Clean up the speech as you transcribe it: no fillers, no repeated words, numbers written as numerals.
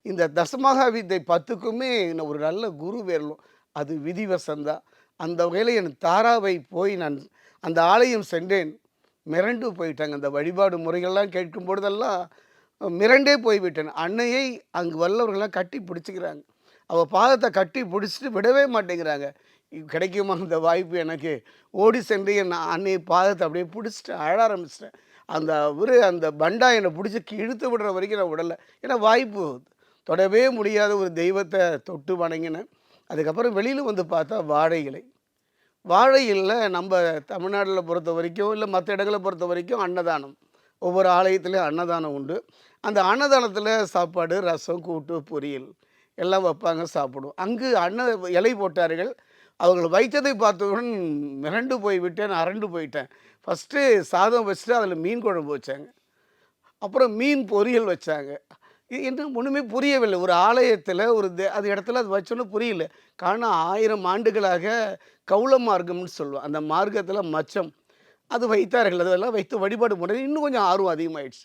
இந்த தசமகா வித்தை 10க்குமே ஒரு நல்ல குரு வேணும். அது விதிவசம் தான். அந்த வகையில என் தாராவை போய் நான் அந்த ஆலயம் சென்றேன். மிரண்டு போயிட்டாங்க. அந்த வழிபாடு முறைகள்லாம் கேட்கும் பொழுதெல்லாம் மிரண்டே போய்விட்டேன். அன்னையை அங்கு வல்லவர்கள்லாம் கட்டி பிடிச்சுக்கிறாங்க. அவ பாதத்த கட்டி பிடிச்சுட்டு விடவே மாட்டேங்கிறாங்க. கிடைக்குமா இந்த வாய்ப்பு எனக்கு? ஓடி சென்று என் அன்னை பாதத்த அப்படியே பிடிச்சுட்டு அழ ஆரம்பிச்சுட்டேன். அந்த பண்டா என்ன பிடிச்சு இழுத்து விடுற வரைக்கும் நான் விடல. ஏன்னா வாய்ப்பு தொடவே முடியாத ஒரு தெய்வத்த தொட்டு வணங்கினேன். அதுக்கப்புறம் வெளியில வந்து பார்த்தா வாழை இலை. வாழை இலையில நம்ப தமிழ்நாடுல பொறுத்தவரைக்கும், இல்ல மத்த இடங்கள பொறுத்தவரைக்கும் அன்னதானம். ஒவ்வொரு ஆலயத்திலயும் அன்னதானம் உண்டு. அந்த அன்னதானத்தில சாப்பாடு, ரசம், கூட்டு, பொரியல் எல்லாம் வப்பாங்க, சாப்பிடுவோம். அங்கு இலை போட்டார்கள். அவர்கள் வைத்ததை பார்த்தவுடன் மிரண்டு போய் விட்டேன், அரண்டு போயிட்டேன். ஃபர்ஸ்ட்டு சாதம் வச்சுட்டு அதில மீன் குழம்பு வச்சாங்க. அப்புறம் மீன் பொரியல் வச்சாங்க. எனக்கு ஒண்ணுமே புரியவில்லை. ஒரு ஆலயத்தில ஒரு அது இடத்துல அது வச்சோன்னே புரியல. காரணம் 1000 ஆண்டுகளாக கௌள மார்க்கம்னு சொல்லுவோம். அந்த மார்க்கத்தில மச்சம். அது வைத்தார்கள். அதெல்லாம் வைத்து வழிபாடு முறை இன்னும் கொஞ்சம் ஆர்வம் அதிகமாயிடுச்சு.